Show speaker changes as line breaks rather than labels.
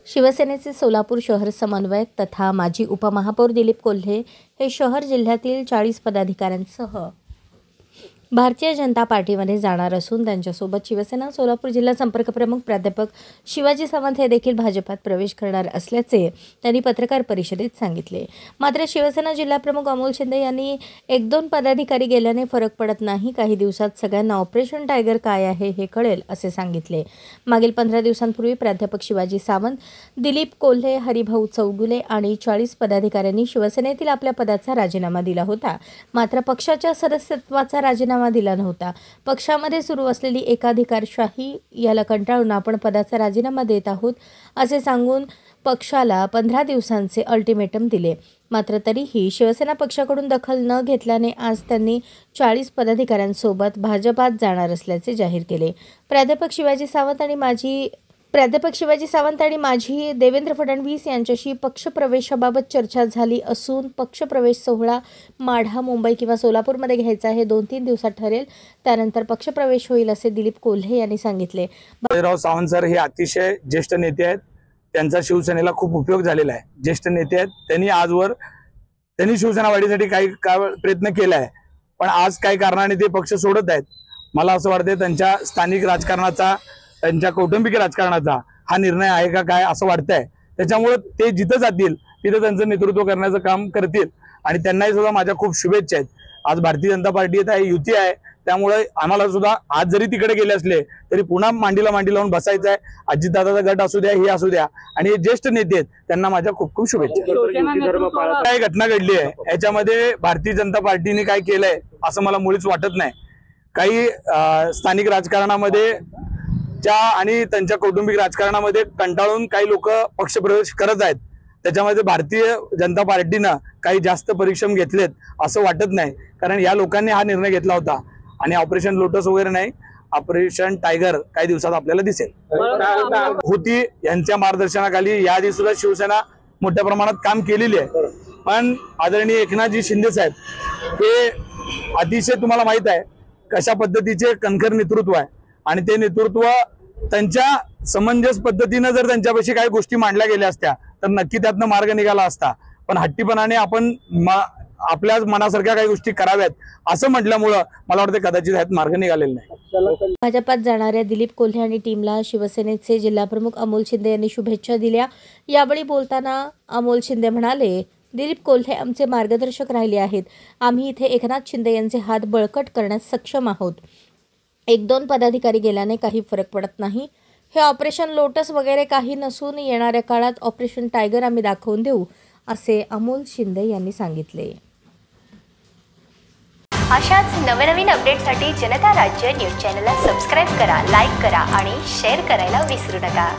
शिवसेनेचे सोलापूर शहर समन्वयक तथा माजी उपमहापौर दिलीप कोल्हे हे शहर जिल्ह्यातील 40 पदाधिकाऱ्यांसह भारतीय जनता पार्टीमध्ये जाणार असून त्यांच्यासोबत शिवसेना सोलापूर जिल्हा संपर्क प्रमुख प्राध्यापक शिवाजी सावंत हे देखील भाजपात प्रवेश करणार असल्याचे त्यांनी पत्रकार परिषदेत सांगितले। मात्र शिवसेना जिल्हा प्रमुख अमोल शिंदे यांनी 1-2 पदाधिकारी गेल्याने फरक पडत नाही, काही दिवसात सगळ्यांना ऑपरेशन टायगर काय आहे हे कळेल असे सांगितले। मागील 15 दिवसांपूर्वी प्राध्यापक शिवाजी सावंत, दिलीप कोल्हे, हरिभाऊ चौगुले आणि 40 पदाधिकाऱ्यांनी शिवसेनेतील आपल्या पदाचा राजीनामा दिला होता। मात्र पक्षाच्या सदस्यत्वाचा राजीनामा दिला नव्हता। पक्षामध्ये सुरू असलेली एकाधिकारशाही याला कंटाळून आपण पदाचा राजीनामा देत आहोत असे सांगून पक्षाला 15 दिवसांचे अल्टिमेटम दिले। मात्र तरीही शिवसेना पक्षाकडून दखल न घेतल्याने आज त्यांनी 40 पदाधिकाऱ्यांसोबत भाजपात जाणार असल्याचे जाहीर केले। प्राध्यापक शिवाजी सावंत आणि माजी देवेंद्र फडणवीस यांच्याशी पक्षप्रवेशाबाबत चर्चा झाली असून पक्षप्रवेश सोहळा माढा, मुंबई किंवा सोलापूरमध्ये घ्यायचा हे 2-3 दिवसात ठरेल, त्यानंतर पक्षप्रवेश होईल असे दिलीप कोल्हे यांनी सांगितले।
बाजीराव सावंत सर हे अतिशय ज्येष्ठ नेते आहेत, त्यांचा शिवसेनेला खूप उपयोग झालेला आहे। ज्येष्ठ नेते आहेत, त्यांनी शिवसेना वाढीसाठी काही प्रयत्न केला आहे, पण आज काही कारणाने ते पक्ष सोडत आहेत। मला असं वाटतं त्यांच्या स्थानिक राजकारणाचा, त्यांच्या कौटुंबिक राजकारणाचा हा निर्णय आहे का काय असं वाटतंय। त्याच्यामुळे ते जिथं जातील तिथं त्यांचं नेतृत्व करण्याचं काम करतील आणि त्यांनाही सुद्धा माझ्या खूप शुभेच्छा आहेत। आज भारतीय जनता पार्टी आहे, युती आहे, त्यामुळे आम्हाला सुद्धा आज जरी तिकडे गेले असले तरी पुन्हा मांडीला मांडी लावून बसायचं आहे। अजितदादाचा गट असू द्या, हे असू द्या, आणि हे ज्येष्ठ नेते आहेत त्यांना माझ्या खूप खूप शुभेच्छा। काय घटना घडली आहे याच्यामध्ये भारतीय जनता पार्टीने काय केलंय असं मला मुळीच वाटत नाही। काही स्थानिक राजकारणामध्ये आणि त्यांच्या कौटुंबिक राजकारणामध्ये कंटाळून काही लोक पक्षप्रवेश करत आहेत, त्याच्यामध्ये भारतीय जनता पार्टीनं काही जास्त परिश्रम घेतलेत असं वाटत नाही। कारण या लोकांनी हा निर्णय घेतला होता आणि ऑपरेशन लोटस वगैरे नाही, ऑपरेशन टायगर काही दिवसात आपल्याला दिसेल। होती यांच्या मार्गदर्शनाखाली याआधी सुद्धा शिवसेना मोठ्या प्रमाणात काम केलेली आहे, पण आदरणीय एकनाथजी शिंदे साहेब हे अतिशय तुम्हाला माहित आहे कशा पद्धतीचे कणखर नेतृत्व आहे आणि ते नेतृत्व त्यांच्या समंजस पद्धतीने जर त्यांच्यापाशी काही गोष्टी मांडल्या गेल्या असत्या तर नक्की त्यातनं मार्ग निघाला असता। पण हट्टीपणाने आपण आपल्या मनासारख्या काही गोष्टी कराव्यात असं म्हटल्यामुळं मला वाटतं कदाचित ह्यात मार्ग निघालेला नाही।
भाजपात जाणाऱ्या दिलीप कोल्हे आणि टीमला शिवसेनेचे जिल्हाप्रमुख अमोल शिंदे यांनी शुभेच्छा दिल्या। यावेळी बोलताना अमोल शिंदे म्हणाले, दिलीप कोल्हे आमचे मार्गदर्शक राहिले आहेत। आम्ही इथे एकनाथ शिंदे यांचे हात बळकट करण्यास सक्षम आहोत। 1-2 पदाधिकारी गेल्याने काही फरक पडत नाही। हे ऑपरेशन लोटस वगैरे काही नसून येणाऱ्या काळात ऑपरेशन टायगर आम्ही दाखवून देऊ असे अमोल शिंदे यांनी सांगितले।
अशाच नवनवीन अपडेटसाठी जनता राज्य न्यूज चॅनलला सबस्क्राईब करा, लाईक करा आणि शेअर करायला विसरू नका।